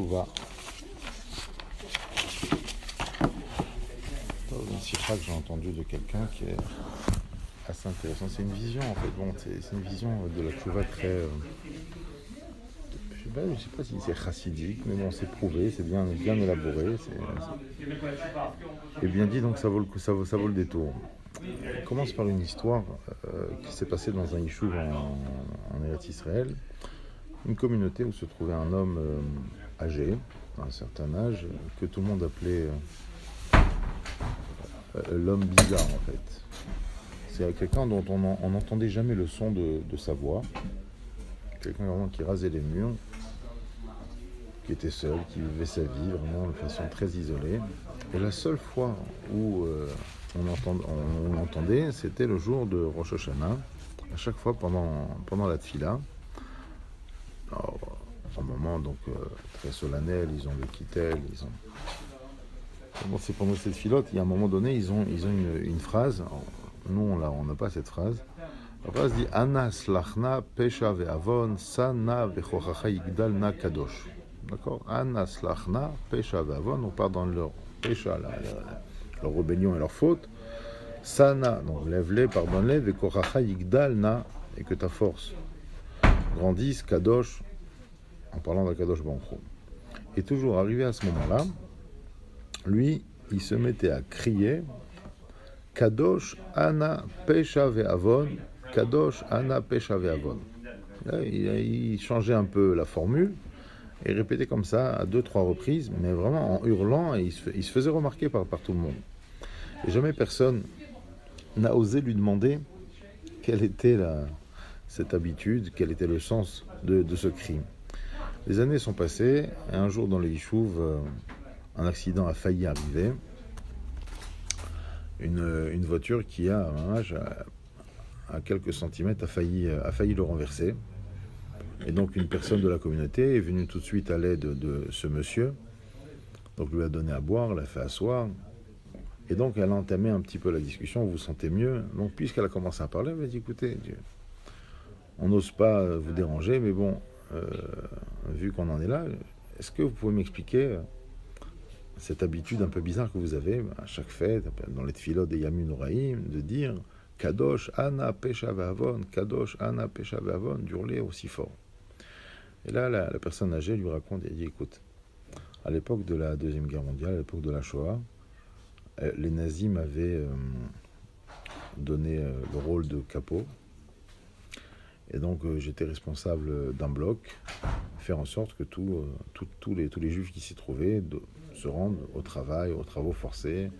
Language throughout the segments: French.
Teshuva. Une sikha que j'ai entendue de quelqu'un qui est assez intéressant. C'est une vision en fait. Bon, c'est une vision de la Teshuva très. Je sais pas si c'est chassidique, mais bon, c'est prouvé, c'est bien élaboré, et bien dit, donc ça vaut le détour. On commence par une histoire qui s'est passée dans un yishuv en Eretz Israël, une communauté où se trouvait un homme âgé, à un certain âge, que tout le monde appelait l'homme bizarre en fait. C'est quelqu'un dont on n'entendait jamais le son de sa voix, quelqu'un vraiment qui rasait les murs, qui était seul, qui vivait sa vie vraiment de façon très isolée. Et la seule fois où on l'entendait, c'était le jour de Rosh Hashanah, à chaque fois pendant la tfila. Alors, un moment donc très solennel, ils ont le kittel, c'est pendant cette filote, il y a un moment donné, ils ont une phrase. Alors, nous on n'a pas cette phrase. La phrase dit Ana slachna pesha ve'avon sana ve'chochacha yigdal na kadosh. D'accord? Ana slachna pesha ve'avon, on part dans leur pesha, leur rébellion et leur faute. Sana, donc lève-les, pardonne-les, ve'chochacha yigdal na, et que ta force grandisse, kadosh, en parlant de kadosh Baruch Hu. Et toujours arrivé à ce moment-là, lui, il se mettait à crier Kadosh Ana Pesha Ve'avon, Kadosh Ana Pesha Ve'avon. Il changeait un peu la formule et répétait comme ça à 2-3 reprises, mais vraiment en hurlant, et il se faisait remarquer par tout le monde. Et jamais personne n'a osé lui demander quelle était cette habitude, quel était le sens de ce cri. Les années sont passées, et un jour dans le Yishuv, un accident a failli arriver. Une voiture qui a à quelques centimètres a failli le renverser. Et donc une personne de la communauté est venue tout de suite à l'aide de ce monsieur. Donc lui a donné à boire, l'a fait asseoir. Et donc elle a entamé un petit peu la discussion, vous vous sentez mieux. Donc puisqu'elle a commencé à parler, elle a dit écoutez, on n'ose pas vous déranger, mais bon, vu qu'on en est là, est-ce que vous pouvez m'expliquer cette habitude un peu bizarre que vous avez à chaque fête, dans les tfilot des Yamin Noraïm, de dire Kadosh Ana Pesha Ve'avon, Kadosh Ana Pesha Ve'avon, d'hurler aussi fort. Et là, la personne âgée lui raconte, elle dit écoute, à l'époque de la Deuxième Guerre mondiale, à l'époque de la Shoah, les nazis m'avaient donné le rôle de capot. Et donc j'étais responsable d'un bloc, faire en sorte que tous les juifs qui s'y trouvaient se rendent au travail, aux travaux forcés,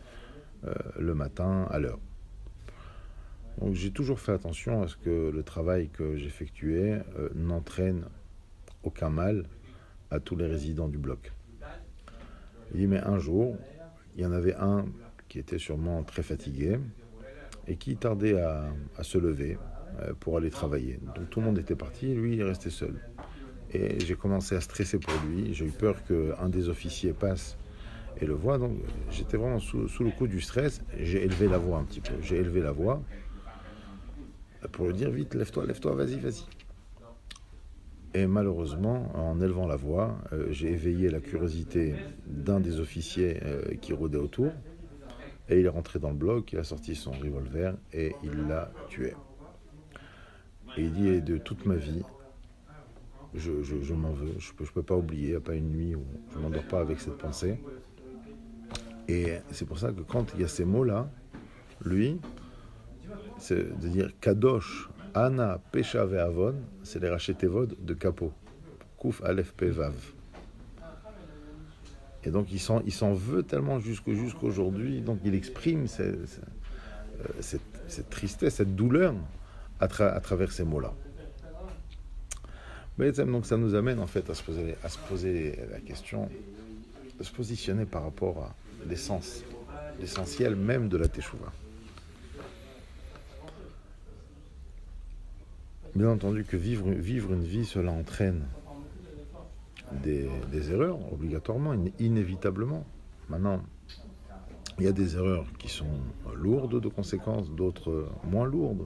le matin, à l'heure. Donc j'ai toujours fait attention à ce que le travail que j'effectuais n'entraîne aucun mal à tous les résidents du bloc. Il dit, mais un jour, il y en avait un qui était sûrement très fatigué et qui tardait à se lever pour aller travailler. Donc tout le monde était parti, lui il restait seul. Et j'ai commencé à stresser pour lui, j'ai eu peur qu'un des officiers passe et le voit, donc j'étais vraiment sous le coup du stress, j'ai élevé la voix un petit peu, pour lui dire vite, lève-toi, vas-y. Et malheureusement, en élevant la voix, j'ai éveillé la curiosité d'un des officiers qui rôdait autour, et il est rentré dans le bloc, il a sorti son revolver et il l'a tué. Et il dit, de toute ma vie, je m'en veux, je peux pas oublier, il n'y a pas une nuit où je ne m'endors pas avec cette pensée. Et c'est pour ça que quand il y a ces mots-là, lui, c'est de dire Kadosh, Ana, Pesha Ve'avon, c'est les rachetevod de Kapo, Kouf, Aleph, Pe, Vav. Et donc il s'en veut tellement jusqu'aujourd'hui, donc il exprime cette tristesse, cette douleur à travers ces mots-là. Mais donc ça nous amène en fait à se poser la question, de se positionner par rapport à l'essentiel même de la Teshuvah. Bien entendu que vivre une vie, cela entraîne des erreurs, obligatoirement, inévitablement. Maintenant, il y a des erreurs qui sont lourdes de conséquences, d'autres moins lourdes.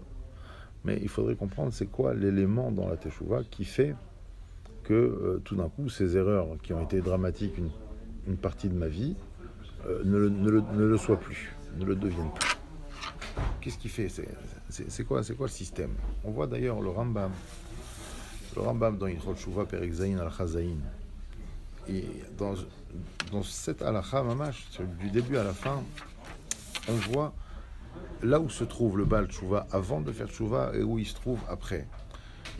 Mais il faudrait comprendre c'est quoi l'élément dans la Teshuvah qui fait que tout d'un coup, ces erreurs qui ont été dramatiques une partie de ma vie ne le soient plus, ne le deviennent plus. Qu'est-ce qu'il fait? C'est quoi le système? On voit d'ailleurs le Rambam dans Hilchot Tshuva Perek Zayin Halakha Zayin. Et dans cette halakha mamash, du début à la fin, on voit là où se trouve le Baal Tshuva avant de faire Tshuva et où il se trouve après.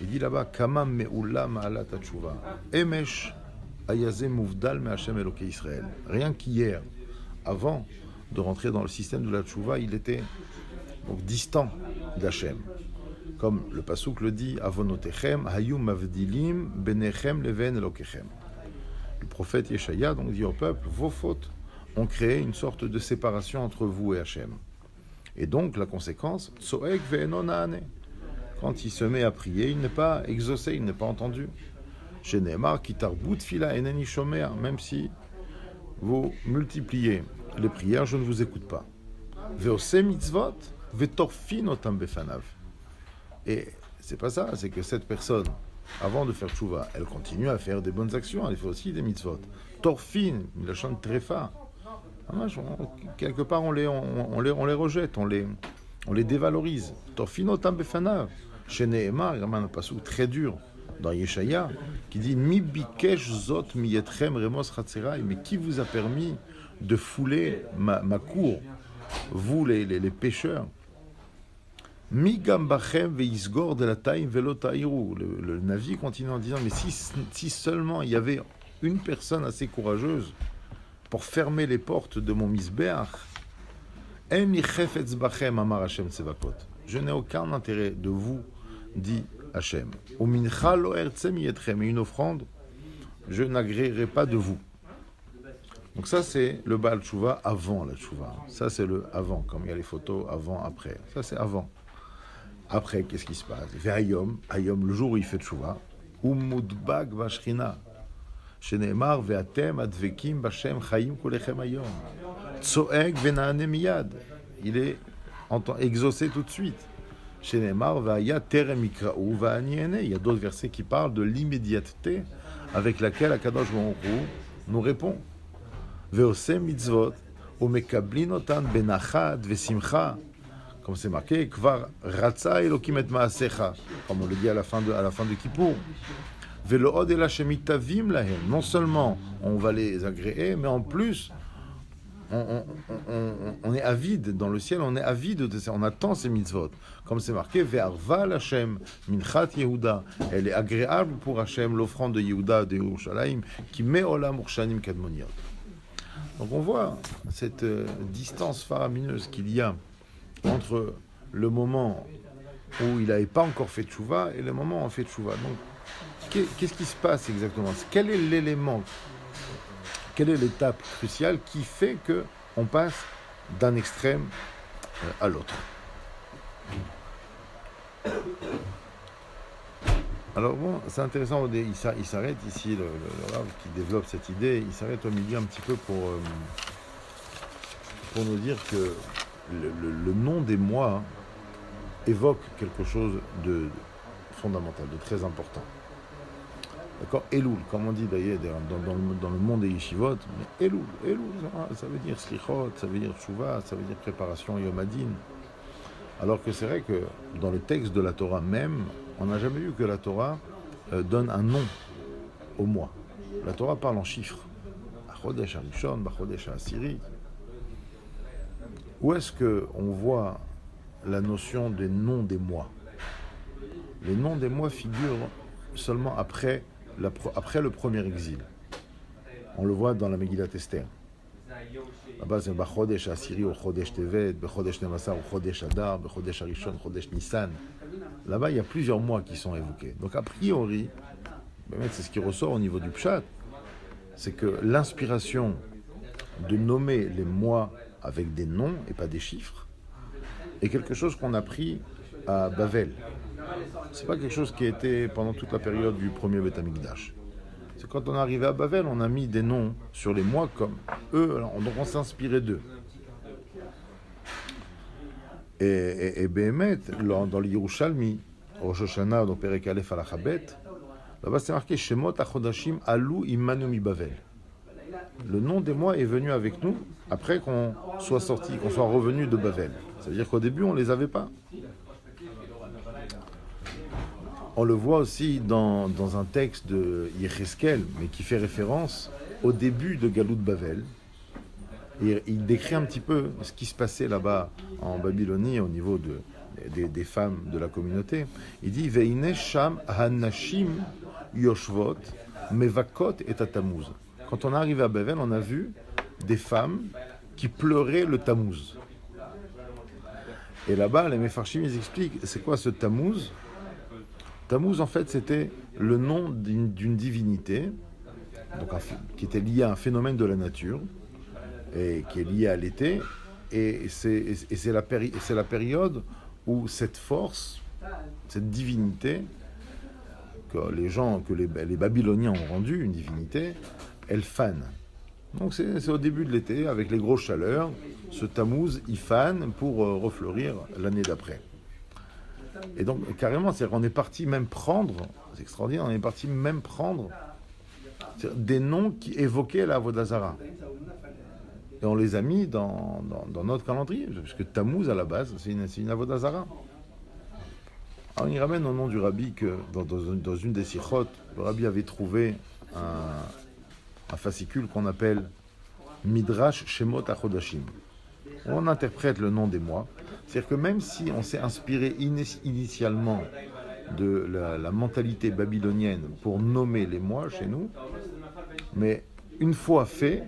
Il dit là-bas, Kamam me'ula ma'alat Tshuva, Emesh ayazé mouvdal me'Hashem Elokei Israël. Rien qu'hier, avant de rentrer dans le système de la Tshuva, il était donc distant d'Hashem. Comme le Pasuk le dit, Avonotechem hayum mavdilim benechem leven Elokechem. Le prophète Yeshaya donc dit au peuple, vos fautes ont créé une sorte de séparation entre vous et Hachem. Et donc la conséquence, Tsoek ve'eno na'ane. Quand il se met à prier, il n'est pas exaucé, il n'est pas entendu. Chez Nehemar, kitarbut fila eneni shomer, même si vous multipliez les prières, je ne vous écoute pas. Ve'ose mitzvot ve'torfin otam befanav. Et c'est pas ça, c'est que cette personne, avant de faire tchouva, elle continue à faire des bonnes actions, elle fait aussi des mitzvot. Torfin, il la chante très fort. Quelque part, on les rejette, on les dévalorise. Torfin otam befanav. Chez Nehemar, il y a un passage très dur dans Yeshaya qui dit Mi bikesh zot miyetrem remos chatzerai. Mais qui vous a permis de fouler ma cour, vous les pécheurs? Mi gambachem veisgor de la taim velo ta'iru. Le Navi continue en disant mais si seulement il y avait une personne assez courageuse pour fermer les portes de mon misbeach, en mi chefetz bachem amar Hashem tsevakot. Je n'ai aucun intérêt de vous, dit Hachem. Au mincha lo ertzem yetrem, et une offrande, je n'agréerai pas de vous. Donc ça c'est le Baal Tshuva avant la Tshuva. Ça c'est le avant, comme il y a les photos avant, après. Ça c'est avant. Après, qu'est-ce qui se passe? Ve'ayom, le jour où il fait Tshuva, umudbag vashrina. Sheneemar ve'atem advekim b'Hashem chayim kolechem ayom. Tsoeg ve'naane miyad. Il est exaucé tout de suite. Sheneemar ve'aya terem ikra'u va'ani ene. Il y a d'autres versets qui parlent de l'immédiateté avec laquelle Akadosh Baruch Hu nous répond. Ve'ose mitzvot umekablin otan benachad ve'simcha. Comme c'est marqué, kvar ratza elokim et ma'asecha, comme on le dit à la fin de Kippour. Velo od ela shemitavim lahem. Non seulement on va les agréer, mais en plus on est avide dans le ciel, on est avide de ça, on attend ces mitzvot. Comme c'est marqué, ve'arva l'Hashem minchat Yehuda. Elle est agréable pour Hachem, l'offrande de Yehuda de Yerushalayim, qui met olam urshanim kadmoniot. Donc on voit cette distance faramineuse qu'il y a entre le moment où il n'avait pas encore fait tchouva et le moment où on fait tchouva. Donc, qu'est-ce qui se passe exactement? Quel est l'élément, quelle est l'étape cruciale qui fait qu'on passe d'un extrême à l'autre? Alors bon, c'est intéressant, il s'arrête ici, le Rav qui développe cette idée, il s'arrête au milieu un petit peu pour nous dire que le nom des mois évoque quelque chose de fondamental, de très important. D'accord? Elul, comme on dit d'ailleurs dans le monde des yeshivot, mais Elul, ça veut dire slichot, ça veut dire tshuva, ça veut dire préparation Yom Hadin. Alors que c'est vrai que dans le texte de la Torah même, on n'a jamais vu que la Torah donne un nom au mois. La Torah parle en chiffres. Chodesh Harishon, Chodesh Hasiri. Où est-ce qu'on voit la notion des noms des mois? Les noms des mois figurent seulement après le premier exil. On le voit dans la Megillat Esther. Là-bas, c'est Chodesh Hasiri, ou Chodesh Tevet, Chodesh Nemasar, ou Chodesh Adar, Chodesh Harishon, Chodesh Nissan. Là-bas, il y a plusieurs mois qui sont évoqués. Donc, a priori, c'est ce qui ressort au niveau du Pshat, c'est que l'inspiration de nommer les mois avec des noms et pas des chiffres, est quelque chose qu'on a pris à Bavel. C'est pas quelque chose qui a été pendant toute la période du premier Beth Amikdash. C'est quand on est arrivé à Bavel, on a mis des noms sur les mois comme eux, donc on s'est inspiré d'eux. Et Behemet, dans le Yerushalmi, Rosh Hashanah, dans Perek Aleph Alachabet, Là-bas, c'est marqué Shemot Achodashim Alou Imanu Mi Bavel. Le nom des mois est venu avec nous après qu'on soit sorti, qu'on soit revenu de Bavel. C'est-à-dire qu'au début, on ne les avait pas. On le voit aussi dans un texte de Yecheskel, mais qui fait référence au début de Galout Bavel. Et il décrit un petit peu ce qui se passait là-bas en Babylonie au niveau des femmes de la communauté. Il dit Veine Sham Hanashim Yoshvot Mevakot et Tatamuz. Quand on est arrivé à Bavel, on a vu des femmes qui pleuraient le Tammuz. Et là-bas, les Mefarshim, ils expliquent, c'est quoi ce Tammuz? Tammuz, en fait, c'était le nom d'une divinité, donc qui était lié à un phénomène de la nature, et qui est lié à l'été, et c'est la période où cette force, cette divinité, que les Babyloniens ont rendu une divinité, elle fane. Donc c'est au début de l'été, avec les grosses chaleurs, ce Tammuz, il fane pour refleurir l'année d'après. Et donc carrément, c'est-à-dire qu'on est parti même prendre, c'est extraordinaire, on est parti même prendre des noms qui évoquaient la Avodah Zara. Et on les a mis dans notre calendrier, parce que Tammuz, à la base, c'est une Avodah Zara. Alors il ramène au nom du rabbi que dans une des sikhot, le rabbi avait trouvé un fascicule qu'on appelle Midrash Shemot HaChodashim. On interprète le nom des mois. C'est-à-dire que même si on s'est inspiré initialement de la mentalité babylonienne pour nommer les mois chez nous, mais une fois fait,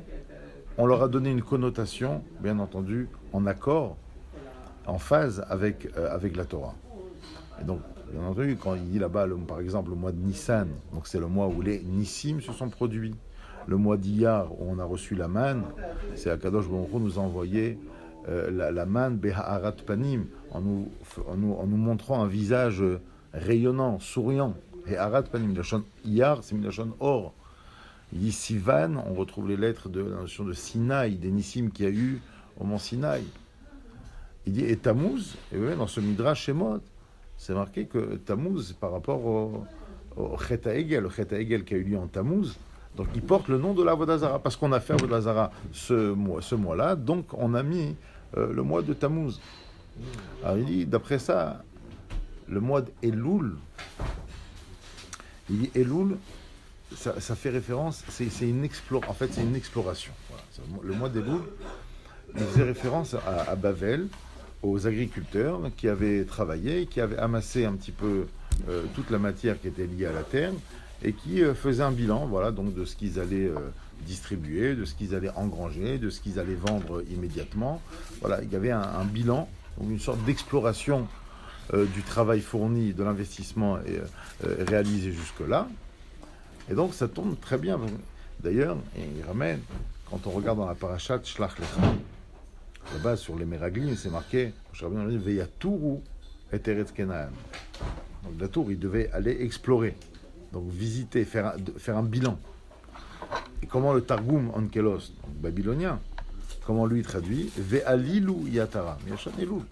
on leur a donné une connotation, bien entendu, en accord, en phase avec la Torah. Et donc, bien entendu, quand il dit là-bas, par exemple, le mois de Nissan, donc c'est le mois où les Nissim se sont produits. Le mois d'Iyar, où on a reçu la manne, c'est Akadosh Baruch Hu nous a envoyé la manne Be'ha'arat Panim, en nous montrant un visage rayonnant, souriant. Et Harat Panim, Milachon Iyar, c'est Milachon Or. Il dit Sivan, on retrouve les lettres de la notion de Sinaï, des Nissim qu'il y a eu au mont Sinaï. Il dit, et Tammuz, et oui, dans ce Midrash Shemot, c'est marqué que Tammuz, par rapport au Chet HaEgel, le Chet HaEgel qui a eu lieu en Tammuz, donc il porte le nom de la Avodah Zara, parce qu'on a fait Avodah Zara ce mois-là, donc on a mis le mois de Tammuz. Alors il dit, d'après ça, le mois d'Elul, il dit Elul, ça fait référence, c'est une exploration. Voilà. Le mois d'Elul, il faisait référence à Bavel, aux agriculteurs qui avaient travaillé, qui avaient amassé un petit peu toute la matière qui était liée à la terre et qui faisaient un bilan, voilà, donc de ce qu'ils allaient distribuer, de ce qu'ils allaient engranger, de ce qu'ils allaient vendre immédiatement. Voilà, il y avait un bilan, donc une sorte d'exploration du travail fourni, de l'investissement réalisé jusque-là. Et donc ça tombe très bien. D'ailleurs, il ramène, quand on regarde dans la parashat Shlach Lecha, là-bas sur les Meraglim, c'est marqué Veyatouru et Eretz Kenaan. Donc la tour, il devait aller explorer, donc visiter, faire un bilan. Et comment le Targum Onkelos, babylonien, comment lui traduit Ve'alilu Yatara, Miachon Elul.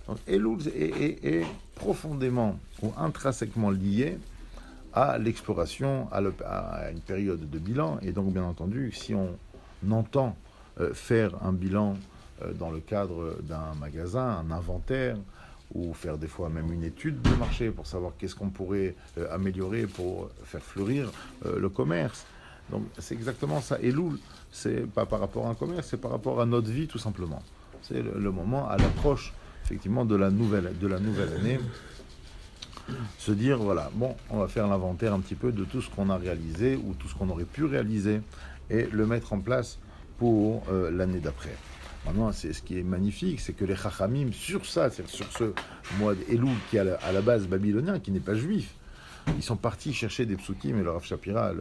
Donc Elul est profondément ou intrinsèquement lié à l'exploration, à une période de bilan. Et donc, bien entendu, si on entend faire un bilan dans le cadre d'un magasin, un inventaire, ou faire des fois même une étude de marché pour savoir qu'est-ce qu'on pourrait améliorer pour faire fleurir le commerce. Donc, c'est exactement ça. Elul, c'est pas par rapport à un commerce, c'est par rapport à notre vie, tout simplement. C'est le moment, à l'approche, effectivement, de la nouvelle année, se dire, voilà, bon, on va faire l'inventaire un petit peu de tout ce qu'on a réalisé ou tout ce qu'on aurait pu réaliser et le mettre en place pour l'année d'après. Maintenant, c'est ce qui est magnifique, c'est que les Chachamim, sur ça, sur ce mois d'Elul qui est à la base babylonien, qui n'est pas juif, ils sont partis chercher des psukim et le Rav Shapira,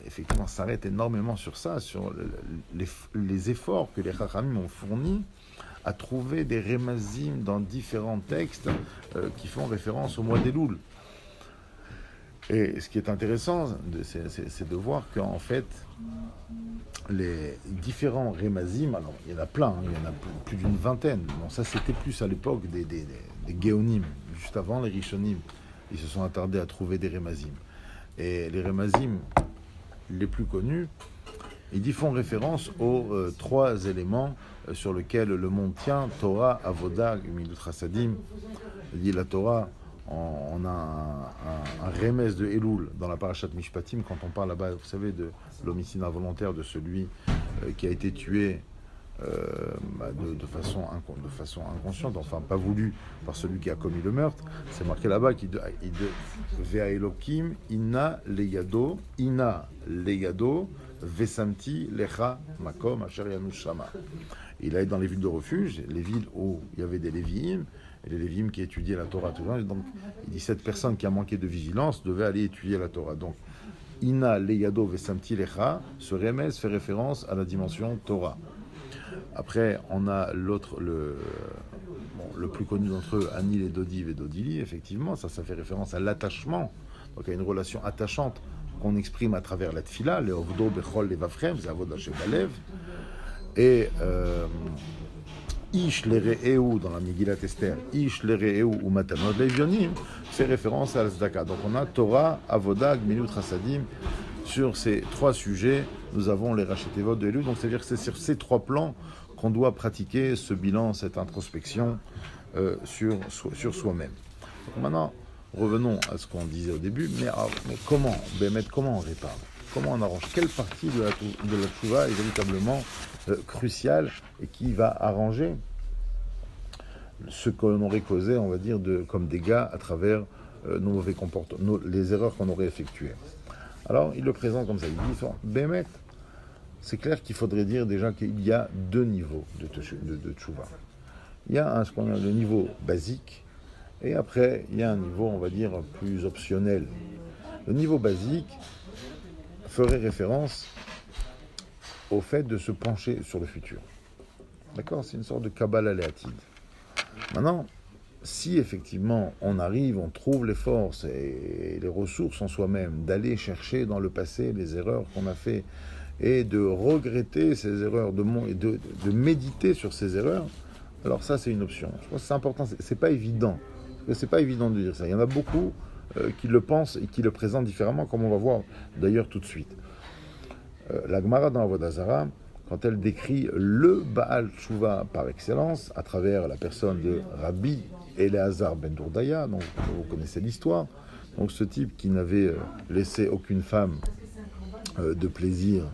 effectivement, s'arrête énormément sur ça, sur les efforts que les Chachamim ont fournis à trouver des remazim dans différents textes qui font référence au mois d'Elul. Et ce qui est intéressant, c'est de voir qu'en fait, les différents remazim, alors il y en a plein, il y en a plus d'une vingtaine. Bon, ça c'était plus à l'époque des Géonim, juste avant les Rishonim. Ils se sont attardés à trouver des remazim. Et les Remazim les plus connus, ils font référence aux trois éléments sur lesquels le monde tient, Torah, Avoda, Gemilut Chassadim. Il dit la Torah, on a un remez de Elul dans la parashat Mishpatim, quand on parle là-bas, vous savez, de l'homicide involontaire de celui qui a été tué de façon inconsciente, enfin pas voulu par celui qui a commis le meurtre. C'est marqué là-bas qu'il Vea Elokim Ina Legado Vesamti Lecha Makom Asher Yanush Shama. Il allait dans les villes de refuge, les villes où il y avait des Lévi'im, et les Lévi'im qui étudiaient la Torah tout le temps. Donc il dit cette personne qui a manqué de vigilance devait aller étudier la Torah. Donc Ina Legado Vesamti Lecha, ce remez fait référence à la dimension Torah. Après, on a l'autre, le plus connu d'entre eux, Anil et Dodiv et Dodili, effectivement, ça fait référence à l'attachement, donc à une relation attachante qu'on exprime à travers la tfila, le Ovdo Bechol Levavchem, Zavod Hashem Balev, et Ish Lere'eu dans la Megillat Esther, Ish Lere'eu ou Matanot Levionim, c'est référence à l'Zdaka. Donc on a Torah, Avoda, Gmilut Chassadim. Sur ces trois sujets, nous avons les Rachetevot de Elul. Donc c'est-à-dire que c'est sur ces trois plans qu'on doit pratiquer ce bilan, cette introspection sur soi-même. Donc maintenant, revenons à ce qu'on disait au début. Mais comment on répare? Comment on arrange? Quelle partie de la tchouva est véritablement cruciale et qui va arranger ce qu'on aurait causé, on va dire, comme dégâts à travers nos mauvais comportements, les erreurs qu'on aurait effectuées? Alors, il le présente comme ça. Il dit, Bémet, c'est clair qu'il faudrait dire déjà qu'il y a deux niveaux de tchouva. Il y a ce qu'on a le niveau basique, et après, il y a un niveau, on va dire, plus optionnel. Le niveau basique ferait référence au fait de se pencher sur le futur. D'accord? C'est une sorte de Kabbalah Léatide. Maintenant, si effectivement on trouve les forces et les ressources en soi-même d'aller chercher dans le passé les erreurs qu'on a fait et de regretter ces erreurs, de méditer sur ces erreurs, alors ça c'est une option. Je pense que c'est important, c'est pas évident. C'est pas évident de dire ça. Il y en a beaucoup qui le pensent et qui le présentent différemment, comme on va voir d'ailleurs tout de suite. La Gemara dans Avodah Zarah, quand elle décrit le Baal Tshuva par excellence, à travers la personne de Rabbi Elazar ben Dourdaya, donc vous connaissez l'histoire, donc ce type qui n'avait laissé aucune femme de plaisir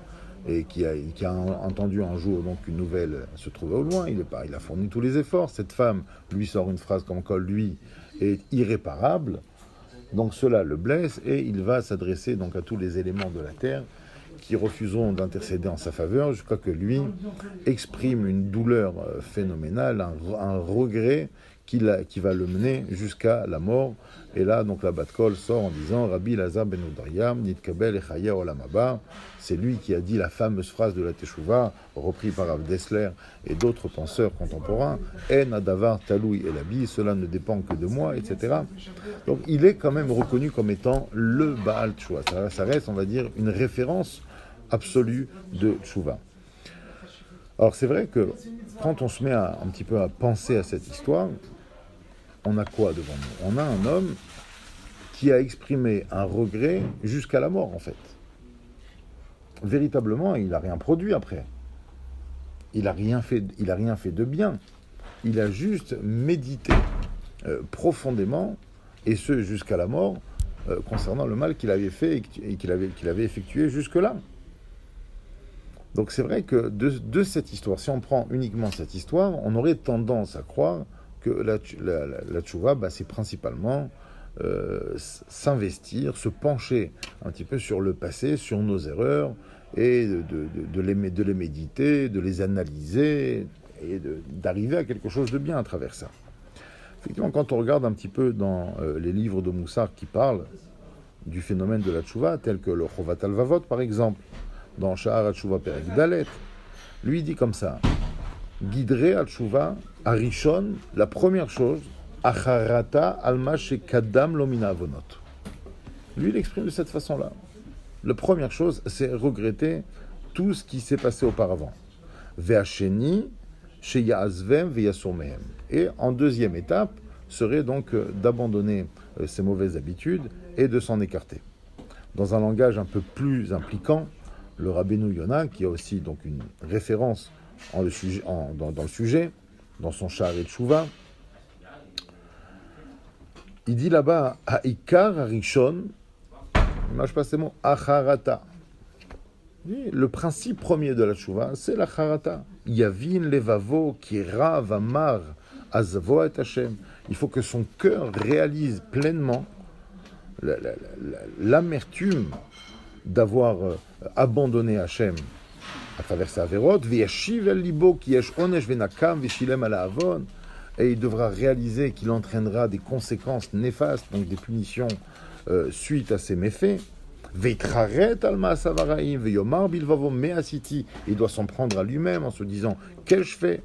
et qui a entendu un jour donc une nouvelle se trouvait au loin, il a fourni tous les efforts, cette femme lui sort une phrase comme quoi lui est irréparable, donc cela le blesse et il va s'adresser donc à tous les éléments de la terre qui refuseront d'intercéder en sa faveur jusqu'à que lui exprime une douleur phénoménale, un regret qui va le mener jusqu'à la mort. Et là, donc la Bat-Kol sort en disant Rabbi Elazar ben Dourdayam, Nitkabel Echaya Olam Haba. C'est lui qui a dit la fameuse phrase de la Teshuvah, repris par Rav Dessler et d'autres penseurs contemporains En Adavar Taloui Elabi, cela ne dépend que de moi, etc. Donc il est quand même reconnu comme étant le Baal Teshuvah. Ça reste, on va dire, une référence absolue de Teshuvah. Alors c'est vrai que quand on se met un petit peu à penser à cette histoire, on a quoi devant nous? On a un homme qui a exprimé un regret jusqu'à la mort, en fait. Véritablement, il n'a rien produit après. Il n'a rien fait de bien. Il a juste médité profondément, et ce jusqu'à la mort, concernant le mal qu'il avait fait et qu'il avait effectué jusque-là. Donc c'est vrai que de cette histoire, si on prend uniquement cette histoire, on aurait tendance à croire que la tchouva, c'est principalement s'investir, se pencher un petit peu sur le passé, sur nos erreurs, et de les méditer, de les analyser, et d'arriver à quelque chose de bien à travers ça. Effectivement, quand on regarde un petit peu dans les livres de Moussar qui parlent du phénomène de la tchouva, tel que le Chovat al-Vavot par exemple, dans Sha'ar al-Tchouva Perek Dalet, lui dit comme ça, Guidré al-Tchouva, Arishon, la première chose, Acharata alma shekadam lomina avonot. Lui, il exprime de cette façon-là. La première chose, c'est regretter tout ce qui s'est passé auparavant. Ve'asheni, sheyazvem ve'yasur mehem. Et en deuxième étape, serait donc d'abandonner ses mauvaises habitudes et de s'en écarter. dans un langage un peu plus impliquant, le Rabbeinu Yona, qui a aussi donc une référence dans le sujet, dans son Sha'arei Tshuva, il dit là-bas, Ha'ikar Harishon, je passe ces mots, Acharata. Le principe premier de la Tshuva, c'est la Charata. Yavin levavo kira vamar azavo et Hashem. Il faut que son cœur réalise pleinement l'amertume d'avoir abandonné Hashem à travers sa averot. V'yashiv el libo ki yesh onesh venakam v'shilem ala avon. Et il devra réaliser qu'il entraînera des conséquences néfastes, donc des punitions suite à ses méfaits. Veitraret alma savaraim veyomar bilvavo measiti. Il doit s'en prendre à lui-même en se disant qu'ai-je fait?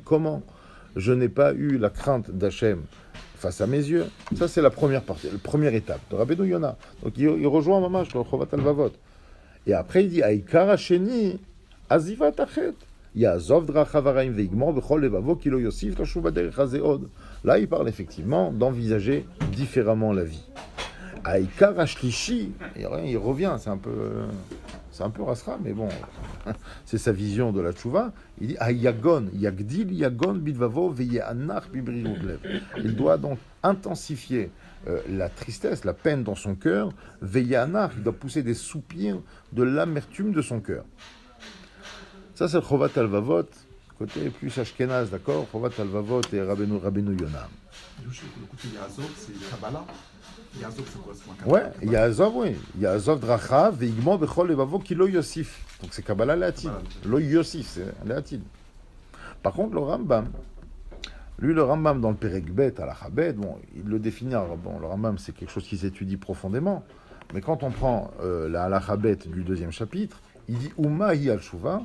Comment je n'ai pas eu la crainte d'Hachem face à mes yeux? Ça, c'est la première partie, la première étape de Rabbeinu Yona. Donc, il rejoint Mamash le Chovat Alvavot. Et après, il dit Aïkar Hasheni Azivat Achet. Yazov drachavaraim veigmor bechol levavo kilo yosif tashuv baderech hazeod. Là, il parle effectivement d'envisager différemment la vie. Aïkar Ashlishi, il revient, c'est un peu rasra, mais bon, c'est sa vision de la tchouva. Il dit Ayagon, Yagdil, Yagon, Bidvavo, Veyeanach, Bibrirudlev. Il doit donc intensifier la tristesse, la peine dans son cœur. Veyeanach, il doit pousser des soupirs de l'amertume de son cœur. Ça, c'est le Chovat Alvavot, côté plus Ashkenaz, d'accord? Chovat Alvavot et Rabbeinu Yona. Le côté Yazov, c'est Kabbalah. Yazov, c'est quoi? Ouais, Yazov, oui. Yazov dracha, veigmor bechol levavo kilo yosif. Donc c'est Kabbalah Léatid. Lo yosif, c'est Léatid. Par contre, le Rambam, lui, le Rambam dans le Perek Bet, à la Chabet, bon, il le définit. Bon, le Rambam, c'est quelque chose qui s'étudie profondément. Mais quand on prend la Halacha Bet du deuxième chapitre, il dit Uma hi al shuva,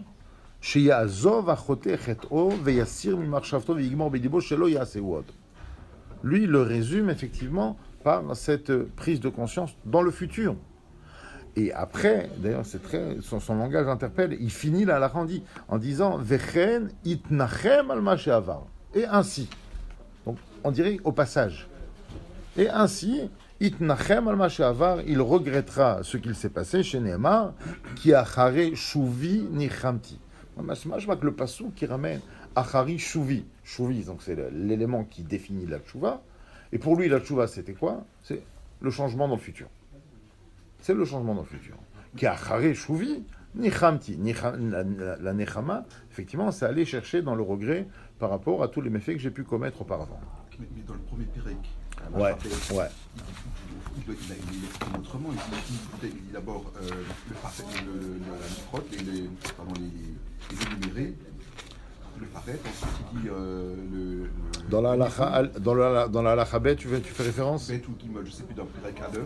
sheyazov achote chet'o veyasir mimarshavto veigmor bedibo shelo yasewod. Lui, il le résume effectivement par cette prise de conscience dans le futur. Et après, d'ailleurs, c'est son langage interpelle, il finit la halakha en disant Vechen itnachem al ma she'avar. Et ainsi. Donc, on dirait au passage. Et ainsi, itnachem al ma she'avar, il regrettera ce qu'il s'est passé chez Nehemar, qui achare shuvi nichamti. Je vois que le passou qui ramène achari shuvi. Shuvi, donc c'est l'élément qui définit la tchouva. Et pour lui, la tchouva, c'était quoi? C'est le changement dans le futur. C'est le changement dans le futur. Qui a charé chouvi, nichamti. La nechama, effectivement, c'est aller chercher dans le regret par rapport à tous les méfaits que j'ai pu commettre auparavant. Mais dans le premier Pérec, ouais. Il exprime autrement. Il dit d'abord le parfait, la microte, les énumérés. Le paret, ensuite il dit dans la halacha bet, tu fais référence? Bet ou Gimel, je ne sais plus, dans le Perek Aleph,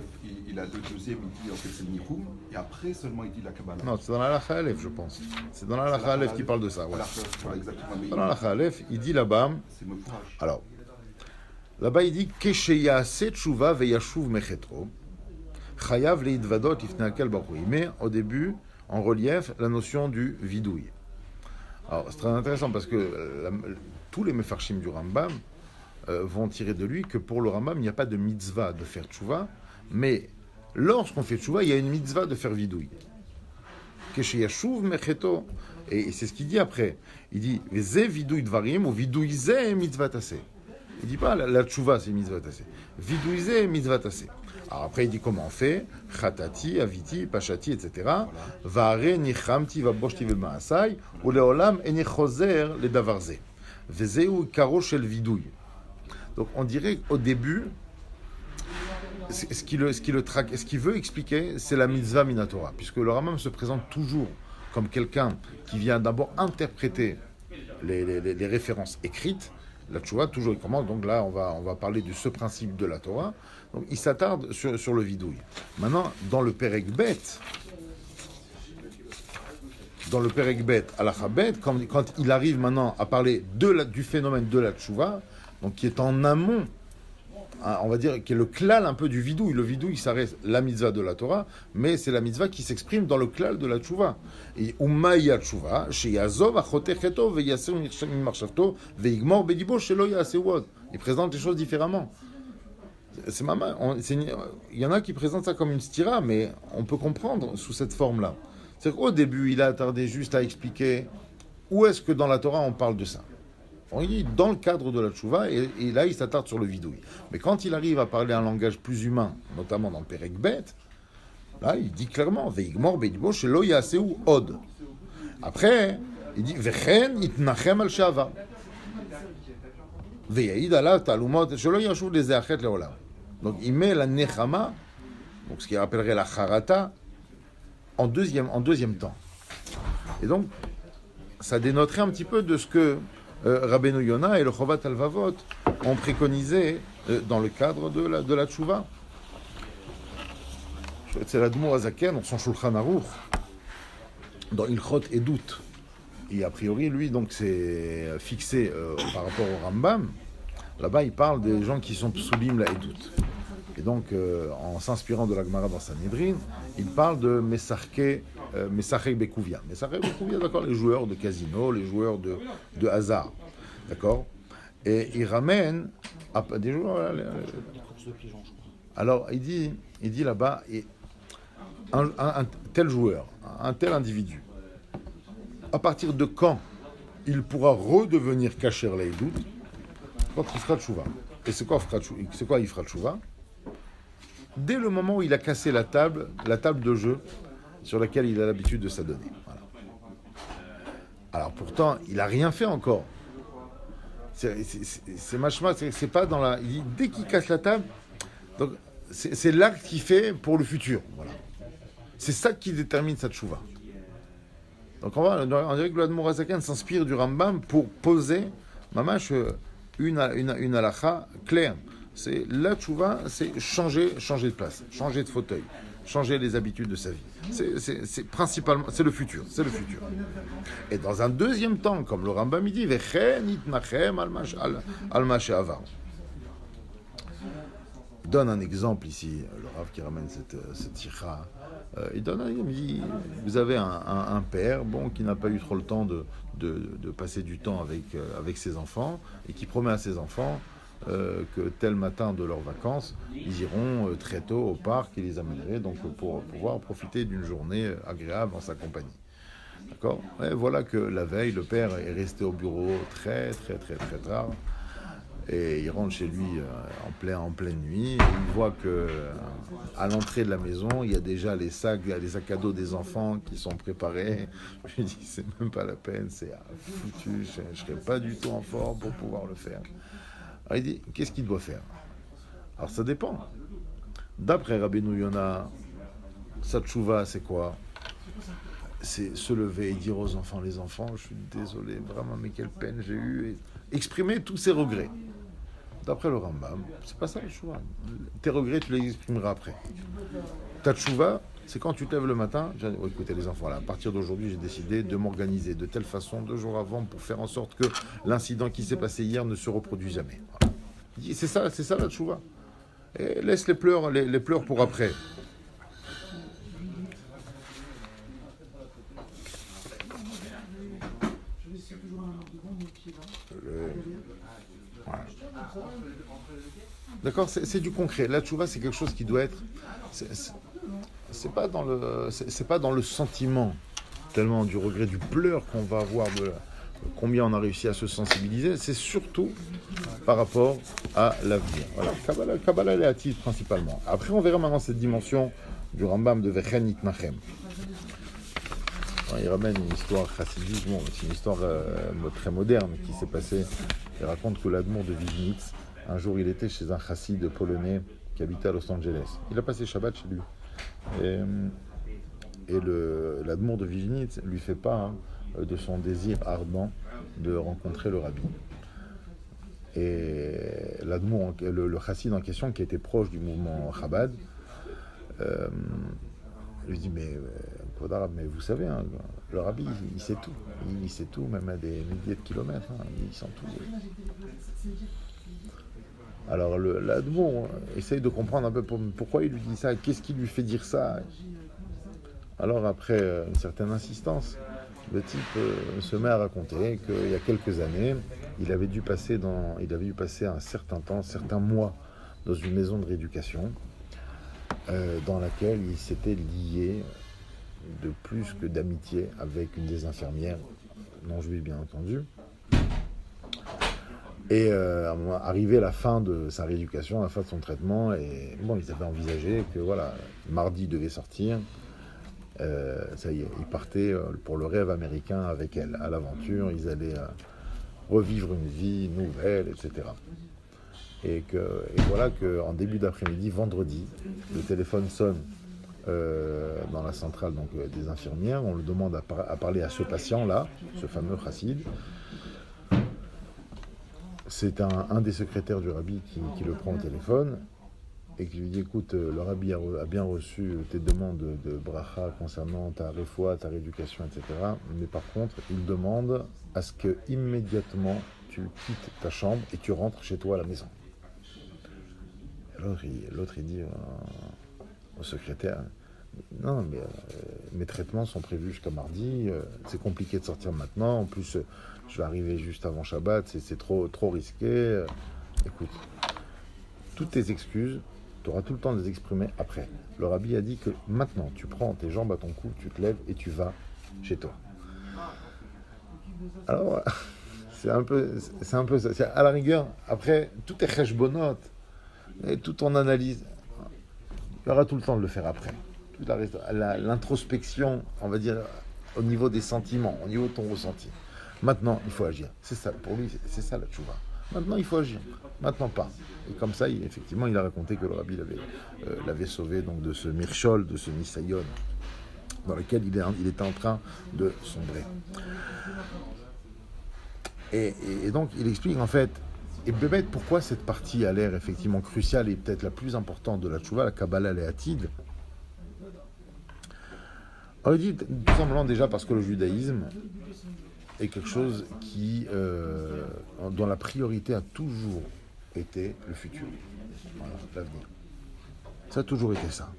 il a le deuxième, il dit en fait c'est le Nichoum, et après seulement il dit la Kabbalah. Non, c'est dans la halacha Aleph, je pense. C'est dans la halacha Aleph qui parle de ça. Ouais. Voilà, exactement. Dans la halacha Aleph, il dit là-bas. C'est me fourrage. Alors, là-bas il dit Kesheyase tshuva veyashuv mechetro, chayav leidvadot ifnei hakal baruch hu. Il met au début en relief la notion du vidouille. Alors, c'est très intéressant parce que tous les mefarshim du Rambam vont tirer de lui que pour le Rambam, il n'y a pas de mitzvah de faire tchouva, mais lorsqu'on fait tchouva, il y a une mitzvah de faire vidouille. Kesheyashuv mecheto. Et c'est ce qu'il dit après. Il dit Veze vidouille dvarim ou vidouille ze mitzvah tassé. Il ne dit pas la tchouva c'est mitzvah tassé. Vidouille ze mitzvah tassé. Alors après, il dit comment on fait, Khatati, Aviti, Pachati, etc. Vare nichamti vaboshti vemaasai, ou leolam eni choser le davarze. Vezeu karo shel vidouille. Donc on dirait qu'au début, ce qu'il veut expliquer, c'est la mitzvah minatora, puisque le Rambam se présente toujours comme quelqu'un qui vient d'abord interpréter les références écrites. La tchouva, toujours il commence, donc là on va parler de ce principe de la Torah. Donc il s'attarde sur le vidouille. Maintenant, dans le Perek Bet, à la Chabet, quand il arrive maintenant à parler du phénomène de la tchouva, donc qui est en amont, on va dire, qui est le klal un peu du vidouille. Le vidouille, ça reste la mitzvah de la Torah, mais c'est la mitzvah qui s'exprime dans le klal de la tchouva. Et Umayya tchouva, sheyazov achote cheto veyasir mimarshavto veigmor bedibo shelo yasewod. Il présente les choses différemment. C'est il y en a qui présentent ça comme une stira, mais on peut comprendre sous cette forme-là. C'est qu'au début, il a attardé juste à expliquer où est-ce que dans la Torah on parle de ça. On dit dans le cadre de la tchouva, et là il s'attarde sur le vidouille. Mais quand il arrive à parler un langage plus humain, notamment dans le Perek Bet, là il dit clairement Veigmor beidbo shelo yaseu od. Après, il dit Vechen itnachem al shava. Veyaid alav talumot shelo yashuv lezeachet leolam. Donc il met la nechama, donc ce qui rappellerait la charata, en deuxième temps. Et donc, ça dénoterait un petit peu de ce que Rabbeinu Yona et le Chovat Alvavot ont préconisé dans le cadre de la tchouva. C'est l'Admour Azaken, dans son Shulchan Aruch, dans Ilchot Edut. Et a priori, lui, donc, c'est fixé par rapport au Rambam. Là-bas, il parle des gens qui sont psulim la Edut. Et donc, en s'inspirant de la Gemara dans Sanhedrin, il parle de Mesachek Bekouvia. Mesachek Bekouvia, d'accord, les joueurs de casino, les joueurs de hasard, d'accord. Et il ramène des joueurs. Alors, il dit là-bas, un tel joueur, un tel individu, à partir de quand il pourra redevenir kasher laïdout? Quand il fera tchouva. Et c'est quoi il fera tchouva? Dès le moment où il a cassé la table de jeu sur laquelle il a l'habitude de s'adonner. Voilà. Alors pourtant, il n'a rien fait encore. C'est machma, c'est pas dans la... Il dit, dès qu'il casse la table, donc c'est l'acte qu'il fait pour le futur. Voilà. C'est ça qui détermine sa tchouva. Donc on dirait que l'Admour Azaken s'inspire du Rambam pour poser, mamash, une halakha claire. C'est la tchouva, c'est changer de place, changer de fauteuil, changer les habitudes de sa vie. C'est principalement, c'est le futur. Et dans un deuxième temps, comme le Rambam dit, vechen itnachem al ma she'avar. Il donne un exemple ici, le Rav qui ramène cette sikha. Il dit, vous avez un père, qui n'a pas eu trop le temps de passer du temps avec ses enfants et qui promet à ses enfants que tel matin de leurs vacances, ils iront très tôt au parc et les amèneraient donc pour pouvoir profiter d'une journée agréable en sa compagnie. D'accord ? Et voilà que la veille, le père est resté au bureau très tard et il rentre chez lui en pleine nuit et il voit que à l'entrée de la maison, il y a déjà les sacs à dos des enfants qui sont préparés. Je lui dis, c'est même pas la peine, c'est foutu, je serai pas du tout en forme pour pouvoir le faire. Alors il dit, qu'est-ce qu'il doit faire? Alors ça dépend. D'après Rabbeinu Yona, sa tchouva, c'est quoi? C'est se lever et dire aux enfants, les enfants, je suis désolé, vraiment, mais quelle peine j'ai eue. Et exprimer tous ses regrets. D'après le Rambam, c'est pas ça le tchouva. Tes regrets, tu les exprimeras après. Ta tchouva, c'est quand tu te lèves le matin, écoutez les enfants, là, à partir d'aujourd'hui, j'ai décidé de m'organiser de telle façon, 2 jours avant, pour faire en sorte que l'incident qui s'est passé hier ne se reproduise jamais. Voilà. C'est ça la tchouva. Et laisse les pleurs pour après. Voilà. D'accord, c'est du concret. La tchouva, c'est quelque chose qui doit être... C'est pas dans le sentiment tellement du regret, du pleur qu'on va avoir, de combien on a réussi à se sensibiliser, c'est surtout par rapport à l'avenir. Voilà, Kabbalah est active principalement. Après, on verra maintenant cette dimension du Rambam de Vechen Itnachem. Il ramène une histoire chassidique, c'est une histoire très moderne qui s'est passée. Il raconte que l'Admour de Vignitz, un jour il était chez un chassid polonais qui habitait à Los Angeles. Il a passé Shabbat chez lui. Et l'Admour de Vignitz lui fait part de son désir ardent de rencontrer le rabbi. Et l'Admour, le chassid en question, qui était proche du mouvement Chabad, lui dit, mais vous savez, le rabbi, il sait tout. Il sait tout, même à des milliers de kilomètres. Il sent tout. Alors l'Admour essaye de comprendre un peu pourquoi il lui dit ça, qu'est-ce qui lui fait dire ça. Alors après une certaine insistance, le type se met à raconter qu'il y a quelques années, il avait dû passer un certain temps, certains mois dans une maison de rééducation dans laquelle il s'était lié de plus que d'amitié avec une des infirmières, non juive bien entendu. Et arrivé à la fin de sa rééducation, à la fin de son traitement, et bon, ils avaient envisagé que voilà, mardi il devait sortir. Ça y est, ils partaient pour le rêve américain avec elle, à l'aventure. Ils allaient revivre une vie nouvelle, etc. Et voilà qu'en début d'après-midi, vendredi, le téléphone sonne dans la centrale donc, des infirmières. On le demande à parler à ce patient-là, ce fameux chassid. C'est un des secrétaires du rabbi qui le prend au téléphone et qui lui dit, écoute, le rabbi a bien reçu tes demandes de bracha concernant ta réfoua, ta rééducation, etc. Mais par contre, il demande à ce que immédiatement tu quittes ta chambre et tu rentres chez toi à la maison. L'autre il dit au secrétaire, non, mais mes traitements sont prévus jusqu'à mardi, c'est compliqué de sortir maintenant, en plus je vais arriver juste avant Shabbat, c'est trop risqué. Écoute, toutes tes excuses, tu auras tout le temps de les exprimer après. Le rabbi a dit que maintenant, tu prends tes jambes à ton cou, tu te lèves et tu vas chez toi. Alors voilà, c'est un peu ça. C'est à la rigueur, après, tout est cheshbonot, et toute ton analyse, il y aura tout le temps de le faire après. L'introspection, on va dire, au niveau des sentiments, au niveau de ton ressenti. Maintenant, il faut agir. C'est ça, pour lui, c'est ça la tchouva. Maintenant, il faut agir. Maintenant, pas. Et comme ça, effectivement, il a raconté que le rabbi l'avait sauvé donc, de ce mirchol, de ce nisayon, dans lequel il était en train de sombrer. Et donc, il explique en fait, et peut-être pourquoi cette partie a l'air effectivement cruciale et peut-être la plus importante de la tchouva, la Kabbalah Léatide. Alors, il dit tout simplement déjà parce que le judaïsme est quelque chose dont la priorité a toujours été le futur, voilà, l'avenir. Ça a toujours été ça.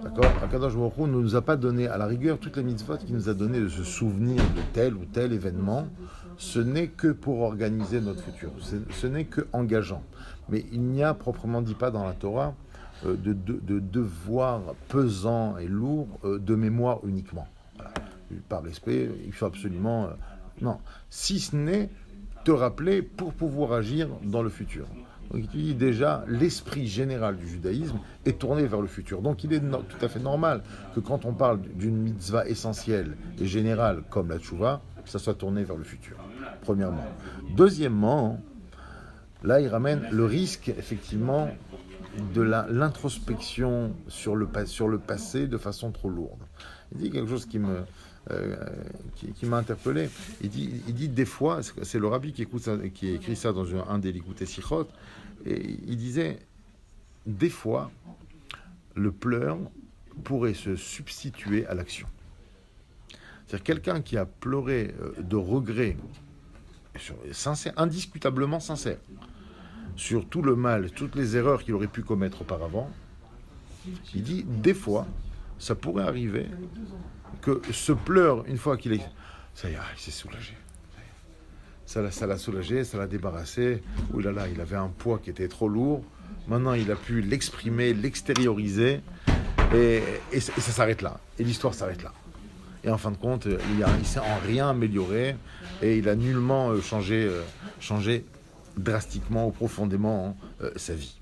D'accord ? Akadosh Baruch Hu ne nous a pas donné, à la rigueur, toutes les mitzvot qu'il nous a donné de se souvenir de tel ou tel événement, ce n'est que pour organiser notre futur. Ce n'est que engageant. Mais il n'y a proprement dit pas dans la Torah de devoir pesant et lourd de mémoire uniquement. Voilà. Par l'esprit, il faut absolument... non. Si ce n'est te rappeler pour pouvoir agir dans le futur. Donc il dit déjà, l'esprit général du judaïsme est tourné vers le futur. Donc il est tout à fait normal que quand on parle d'une mitzvah essentielle et générale comme la tchouva, ça soit tourné vers le futur, premièrement. Deuxièmement, là il ramène le risque, effectivement, de l'introspection sur le passé de façon trop lourde. Il dit quelque chose qui m'a interpellé. Il dit des fois, c'est le rabbi qui écrit ça dans un des Likutei Sichot, et il disait, des fois, le pleur pourrait se substituer à l'action. C'est-à-dire quelqu'un qui a pleuré de regret, sincère, indiscutablement sincère, sur tout le mal, toutes les erreurs qu'il aurait pu commettre auparavant, il dit, des fois, ça pourrait arriver que ce pleur, une fois qu'il est... Ça y est, il s'est soulagé. Ça l'a soulagé, ça l'a débarrassé. Ouh là là, il avait un poids qui était trop lourd. Maintenant, il a pu l'exprimer, l'extérioriser. Et ça s'arrête là. Et l'histoire s'arrête là. Et en fin de compte, il s'est en rien amélioré. Et il a nullement changé drastiquement ou profondément sa vie.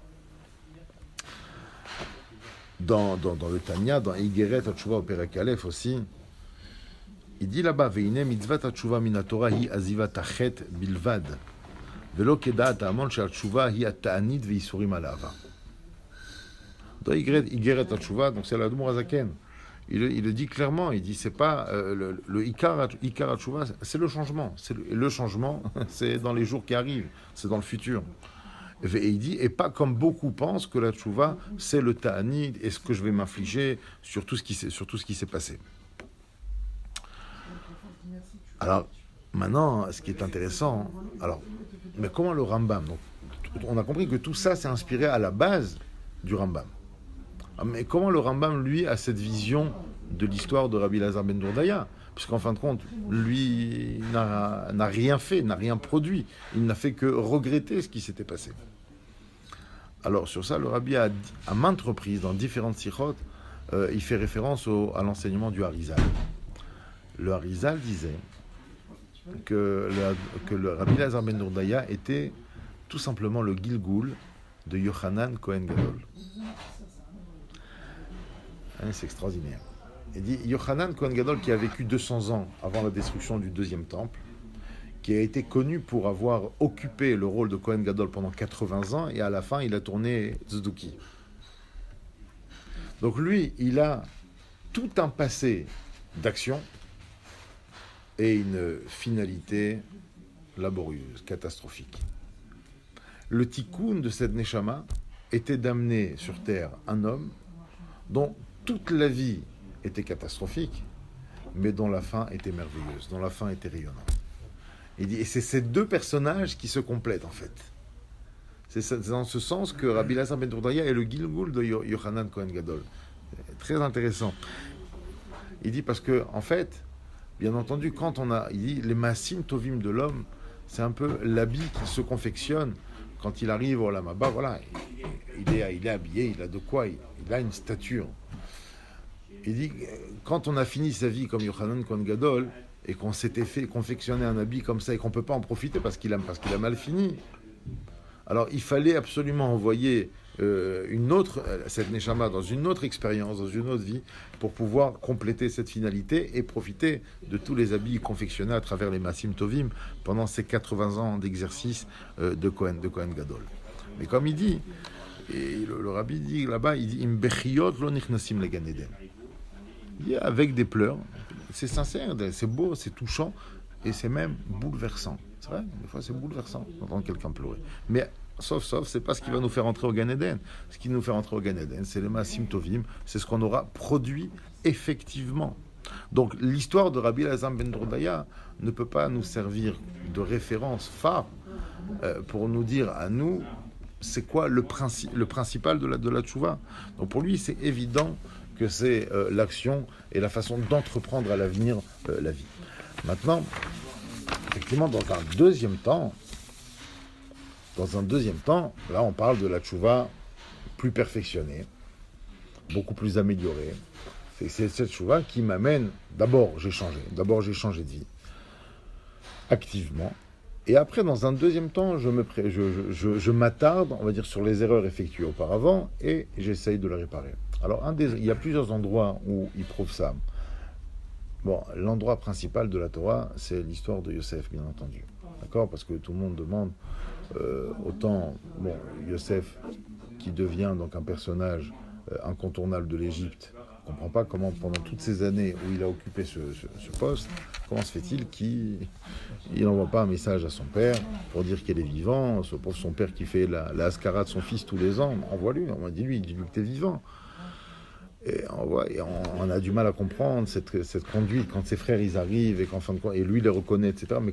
Dans le Tanya, dans Igeret Tchouva au Perek Aleph aussi, il dit là-bas, Veine mitzvat Tchouva min Torah hi azivat achet bilvad, velo kedat amon shel Tchouva hi ata'anit veisurim alava. Dans Igeret Tchouva, donc c'est l'Admour Hazaken, il le dit clairement, il dit c'est pas le Ikar Tchouva, c'est le changement, le changement, c'est dans les jours qui arrivent, c'est dans le futur. Et il dit, et pas comme beaucoup pensent que la tchouva, c'est le ta'anid et ce que je vais m'infliger sur tout ce qui s'est passé. Alors, maintenant, ce qui est intéressant, mais comment le Rambam, donc, on a compris que tout ça s'est inspiré à la base du Rambam. Mais comment le Rambam, lui, a cette vision de l'histoire de Rabbi Elazar ben Dourdaya ? Puisqu'en fin de compte, lui n'a rien fait, n'a rien produit. Il n'a fait que regretter ce qui s'était passé. Alors sur ça, le Rabbi a dit, à maintes reprises, dans différentes sikhot, il fait référence à l'enseignement du Harizal. Le Harizal disait que le Rabbi Elazar ben Dourdaya était tout simplement le Gilgul de Yochanan Kohen Gadol. C'est extraordinaire. Il dit Yochanan Kohen Gadol, qui a vécu 200 ans avant la destruction du deuxième temple, qui a été connu pour avoir occupé le rôle de Kohen Gadol pendant 80 ans, et à la fin, il a tourné Tzedouki. Donc lui, il a tout un passé d'action et une finalité laborieuse, catastrophique. Le tikkun de cette neshama était d'amener sur terre un homme dont toute la vie était catastrophique, mais dont la fin était merveilleuse, dont la fin était rayonnante. Et c'est ces deux personnages qui se complètent en fait. C'est dans ce sens que Rabbi Elazar ben Dourdaya est le Gilgul de Yochanan Kohen Gadol. C'est très intéressant. Il dit parce que en fait, bien entendu, quand il dit les Maasim Tovim de l'homme, c'est un peu l'habit qui se confectionne quand il arrive au Olam Haba. Voilà, il est habillé, il a de quoi, il a une stature. Il dit, quand on a fini sa vie comme Yochanan Kohen Gadol, et qu'on s'était fait confectionner un habit comme ça, et qu'on ne peut pas en profiter parce qu'il a mal fini, alors il fallait absolument envoyer cette Neshama dans une autre expérience, dans une autre vie, pour pouvoir compléter cette finalité et profiter de tous les habits confectionnés à travers les Maasim Tovim pendant ces 80 ans d'exercice de Kohen Gadol. Mais comme il dit, et le Rabbi dit là-bas, il dit Im bechiot lo nichnasim le Gan Eden. Il dit avec des pleurs, c'est sincère, c'est beau, c'est touchant, et c'est même bouleversant. C'est vrai, des fois c'est bouleversant d'entendre quelqu'un pleurer. Mais sauf, c'est pas ce qui va nous faire entrer au Gan Eden. Ce qui nous fait entrer au Gan Eden, c'est les Maasim Tovim, c'est ce qu'on aura produit effectivement. Donc l'histoire de Rabbi Elazar ben Dourdaya ne peut pas nous servir de référence phare pour nous dire à nous c'est quoi le principal de la tchouva. Donc pour lui, c'est évident que c'est l'action et la façon d'entreprendre à l'avenir la vie. Maintenant, effectivement, dans un deuxième temps, là on parle de la tchouva plus perfectionnée, beaucoup plus améliorée. C'est cette tchouva qui m'amène, d'abord j'ai changé de vie, activement, et après dans un deuxième temps, je m'attarde, on va dire, sur les erreurs effectuées auparavant, et j'essaye de les réparer. Alors, il y a plusieurs endroits où il prouve ça. Bon, l'endroit principal de la Torah, c'est l'histoire de Yosef, bien entendu. D'accord ? Parce que tout le monde demande, Yosef, qui devient donc un personnage incontournable de l'Égypte, on ne comprend pas comment, pendant toutes ces années où il a occupé ce poste, comment se fait-il qu'il n'envoie pas un message à son père pour dire qu'il est vivant, pour son père qui fait la haskara de son fils tous les ans, envoie-lui, on dit lui que t'es vivant. Et on a du mal à comprendre cette conduite quand ses frères ils arrivent et qu'en fin de compte, et lui les reconnaît, etc. Mais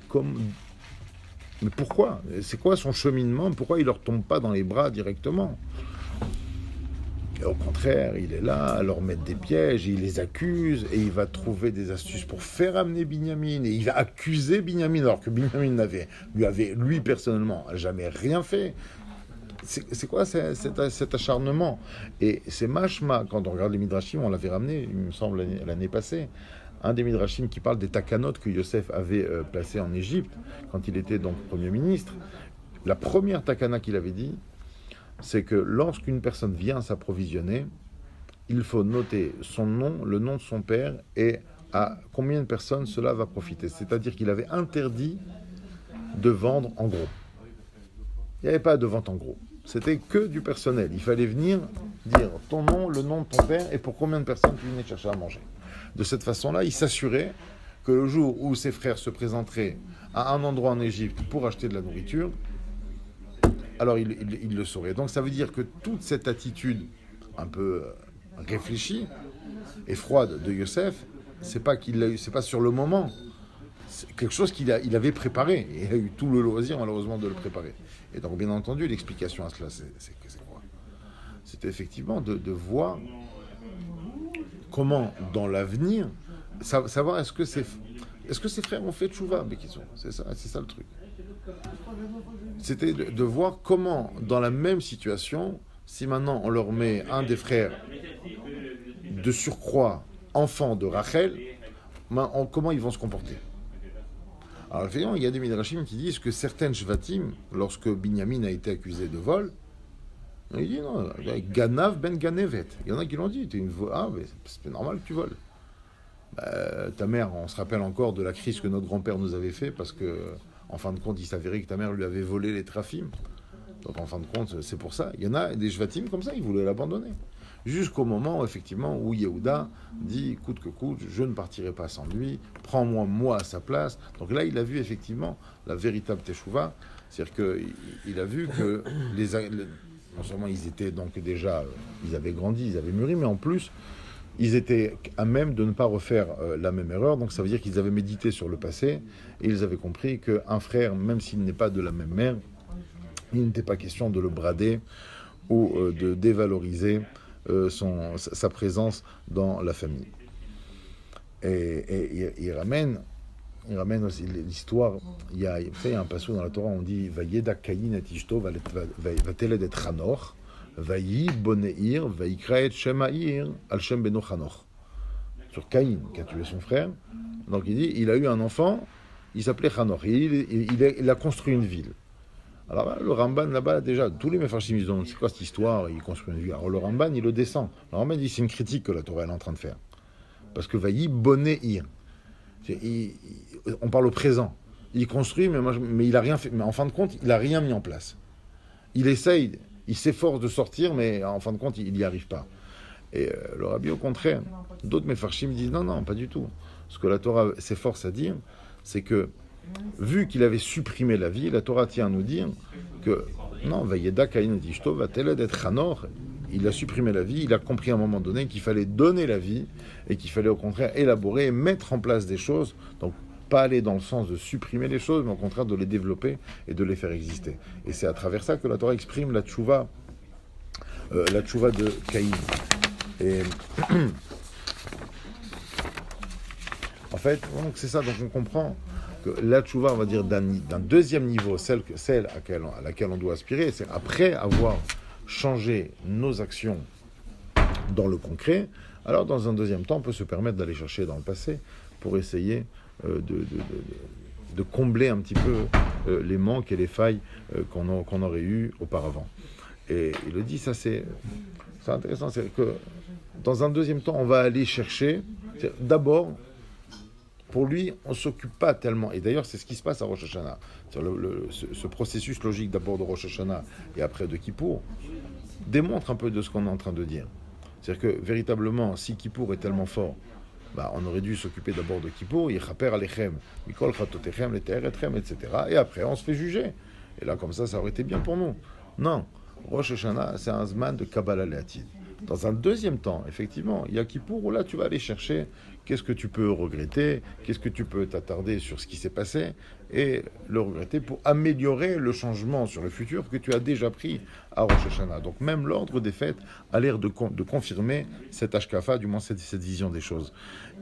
pourquoi ? C'est quoi son cheminement ? Pourquoi il leur tombe pas dans les bras directement ? Et au contraire, il est là à leur mettre des pièges, et il les accuse, et il va trouver des astuces pour faire amener Binyamin, et il va accuser Binyamin, alors que Binyamin lui personnellement, jamais rien fait. C'est quoi cet acharnement ? Et c'est mashma, quand on regarde les Midrashim, on l'avait ramené, il me semble, l'année passée, un des Midrashim qui parle des takanot que Yosef avait placés en Égypte, quand il était donc Premier ministre. La première takana qu'il avait dit, c'est que lorsqu'une personne vient s'approvisionner, il faut noter son nom, le nom de son père, et à combien de personnes cela va profiter. C'est-à-dire qu'il avait interdit de vendre en gros. Il n'y avait pas de vente en gros. C'était que du personnel. Il fallait venir dire ton nom, le nom de ton père et pour combien de personnes tu venais chercher à manger. De cette façon-là, il s'assurait que le jour où ses frères se présenteraient à un endroit en Égypte pour acheter de la nourriture, alors il le saurait. Donc ça veut dire que toute cette attitude un peu réfléchie et froide de Yosef, c'est pas sur le moment. C'est quelque chose qu'il avait préparé. Et il a eu tout le loisir, malheureusement, de le préparer. Et donc, bien entendu, l'explication à cela, c'est quoi ? C'est effectivement de voir comment, dans l'avenir, savoir est-ce que ses frères ont fait tchouva, mais c'est ça le truc. C'était de voir comment, dans la même situation, si maintenant on leur met un des frères de surcroît, enfant de Rachel, comment ils vont se comporter. Alors effectivement, il y a des Midrashim qui disent que certaines Shvatim, lorsque Binyamin a été accusé de vol, il dit non, Ganav ben Ganevet. Il y en a qui l'ont dit, mais c'est normal que tu voles. Ta mère, on se rappelle encore de la crise que notre grand-père nous avait fait, parce que en fin de compte, il s'avérait que ta mère lui avait volé les trafim. Donc en fin de compte, c'est pour ça. Il y en a des Shvatim comme ça, ils voulaient l'abandonner. Jusqu'au moment, effectivement, où Yehuda dit, coûte que coûte, je ne partirai pas sans lui, prends-moi moi à sa place. Donc là, il a vu effectivement la véritable Teshuvah, c'est-à-dire qu'il a vu que non seulement ils étaient donc déjà, ils avaient grandi, ils avaient mûri, mais en plus, ils étaient à même de ne pas refaire la même erreur. Donc ça veut dire qu'ils avaient médité sur le passé et ils avaient compris qu'un frère, même s'il n'est pas de la même mère, il n'était pas question de le brader ou de dévaloriser sa présence dans la famille. Et il ramène aussi l'histoire. Il y a un passage dans la Torah, on dit Vayeda Kayin et Ishto vateled et Chanor, Vayi Boneir, Vayikra et Shemair, al Shem beno Chanor. Sur Caïn, qui a tué son frère. Donc il dit, il a eu un enfant, il s'appelait Chanor. Il a construit une ville. Alors le Ramban là-bas, déjà, tous les Mefarshim, ils disent, c'est quoi cette histoire? Il construit une ville. Alors le Ramban, il le descend. Le Ramban dit, c'est une critique que la Torah est en train de faire. Parce que Vayi Boneir. On parle au présent. Il construit, mais il a rien fait. Mais en fin de compte, il n'a rien mis en place. Il essaye, il s'efforce de sortir, mais en fin de compte, il n'y arrive pas. Et le Rabbi, au contraire, d'autres Mefarshim disent non, pas du tout. Ce que la Torah s'efforce à dire, c'est que, vu qu'il avait supprimé la vie, la Torah tient à nous dire que, non, Vayeda Kain et Ishto va telle d'être Hanor, il a supprimé la vie, il a compris à un moment donné qu'il fallait donner la vie, et qu'il fallait au contraire élaborer et mettre en place des choses, donc pas aller dans le sens de supprimer les choses, mais au contraire de les développer et de les faire exister. Et c'est à travers ça que la Torah exprime la tchouva de Caïn. Et en fait, donc c'est ça, donc on comprend que la tchouva, on va dire, d'un deuxième niveau, celle à laquelle on doit aspirer, c'est après avoir changé nos actions dans le concret, alors dans un deuxième temps, on peut se permettre d'aller chercher dans le passé pour essayer de combler un petit peu les manques et les failles qu'on aurait eues auparavant. Et il le dit, ça c'est intéressant, c'est que dans un deuxième temps, on va aller chercher, d'abord, pour lui, on ne s'occupe pas tellement, et d'ailleurs c'est ce qui se passe à Rosh Hashanah, ce processus logique d'abord de Rosh Hashanah et après de Kippour, démontre un peu de ce qu'on est en train de dire. C'est-à-dire que véritablement, si Kippour est tellement fort, on aurait dû s'occuper d'abord de Kippour, Yechaper Alechem, Mikol Chatotechem, Leter Etchem, etc. Et après, on se fait juger. Et là, comme ça aurait été bien pour nous. Non, Rosh Hashanah, c'est un zman de Kabbalah Le'atid. Dans un deuxième temps, effectivement, il y a Kippour où là, tu vas aller chercher qu'est-ce que tu peux regretter, qu'est-ce que tu peux t'attarder sur ce qui s'est passé et le regretter pour améliorer le changement sur le futur que tu as déjà pris à Rosh Hashanah. Donc même l'ordre des fêtes a l'air de confirmer cette ashkafa, du moins cette vision des choses.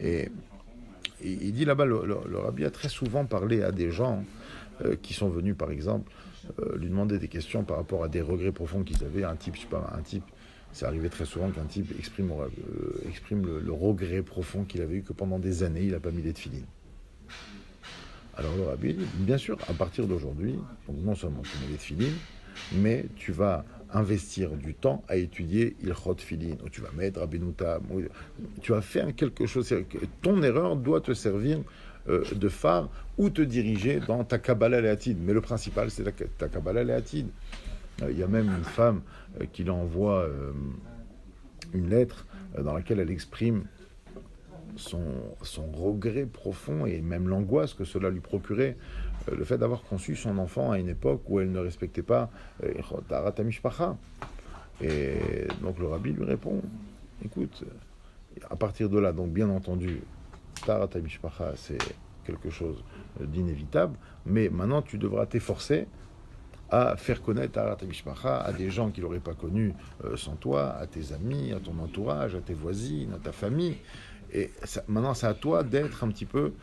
Et il dit là-bas, le Rabbi a très souvent parlé à des gens qui sont venus, par exemple, lui demander des questions par rapport à des regrets profonds qu'ils avaient. Un type, c'est arrivé très souvent qu'un type exprime le regret profond qu'il avait eu que pendant des années, il n'a pas mis les tefilines. Alors le Rabbi dit, bien sûr, à partir d'aujourd'hui, donc non seulement tu mets les tefilines, mais tu vas investir du temps à étudier Ilchot Tefilin, ou tu vas mettre Rabbeinu Tam, tu vas faire quelque chose. Ton erreur doit te servir de phare ou te diriger dans ta Kabbalah Le'atid. Mais le principal, c'est ta Kabbalah Le'atid. Il y a même une femme qui lui envoie une lettre dans laquelle elle exprime son regret profond et même l'angoisse que cela lui procurait, le fait d'avoir conçu son enfant à une époque où elle ne respectait pas Taharat HaMishpacha. Et donc le Rabbi lui répond, écoute, à partir de là, donc bien entendu, Taharat HaMishpacha, c'est quelque chose d'inévitable, mais maintenant tu devras t'efforcer à faire connaître Taharat HaMishpacha à des gens qui ne l'auraient pas connu sans toi, à tes amis, à ton entourage, à tes voisines, à ta famille. Et maintenant, c'est à toi d'être un petit peu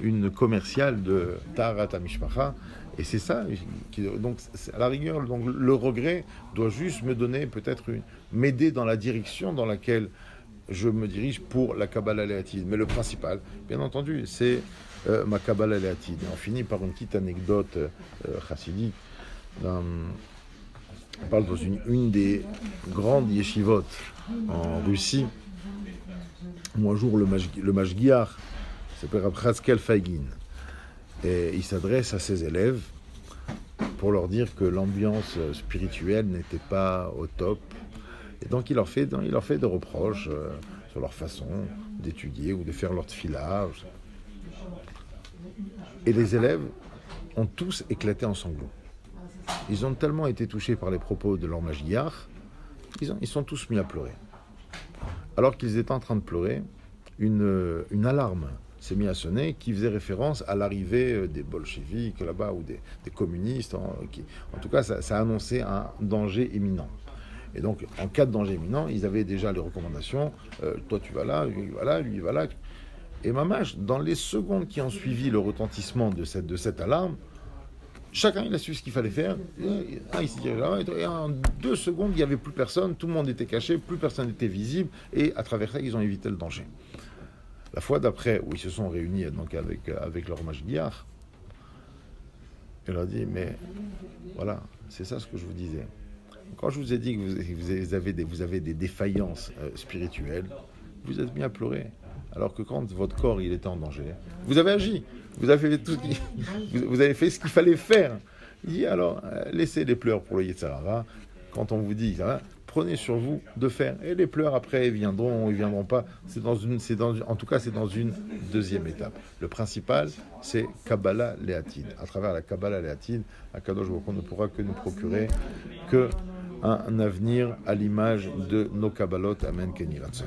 une commerciale de Taharat HaMishpacha. Et c'est ça. Donc, à la rigueur, donc, le regret doit juste me donner peut-être m'aider dans la direction dans laquelle je me dirige pour la Kabbalah Léatide. Mais le principal, bien entendu, c'est ma Kabbalah Léatide. Et on finit par une petite anecdote chassidique. On parle dans une des grandes yeshivot en Russie, où un jour le Mashgiach s'appelle Raphaël Feigin. Et il s'adresse à ses élèves pour leur dire que l'ambiance spirituelle n'était pas au top. Et donc il leur fait des reproches sur leur façon d'étudier ou de faire leur tefila. Et les élèves ont tous éclaté en sanglots. Ils ont tellement été touchés par les propos de leur Mashgiach, ils sont tous mis à pleurer. Alors qu'ils étaient en train de pleurer, une alarme s'est mise à sonner qui faisait référence à l'arrivée des bolcheviks là-bas ou des communistes. En tout cas, ça annonçait un danger imminent. Et donc, en cas de danger imminent, ils avaient déjà les recommandations. Toi, tu vas là, lui, va là, lui, va là. Et mamash, dans les secondes qui ont suivi le retentissement de cette alarme, chacun il a su ce qu'il fallait faire. Il s'est dirigé là, et en 2 secondes, il n'y avait plus personne, tout le monde était caché, plus personne n'était visible, et à travers ça, ils ont évité le danger. La fois d'après, où ils se sont réunis donc avec leur Mashgiach, il leur a dit, mais voilà, c'est ça ce que je vous disais. Quand je vous ai dit que vous avez des défaillances spirituelles, vous êtes mis à pleurer. Alors que quand votre corps il était en danger, vous avez agi, vous avez fait ce qu'il fallait faire. Il dit alors, laissez les pleurs pour le Yetzer Hara. Quand on vous dit, prenez sur vous de faire. Et les pleurs après, ils viendront pas. En tout cas, c'est dans une deuxième étape. Le principal, c'est Kabbalah Léatide. À travers la Kabbalah Léatide, Akadosh Baruch Hu ne pourra que nous procurer un avenir à l'image de nos Kabbalot. Amen, Kenny Ratson.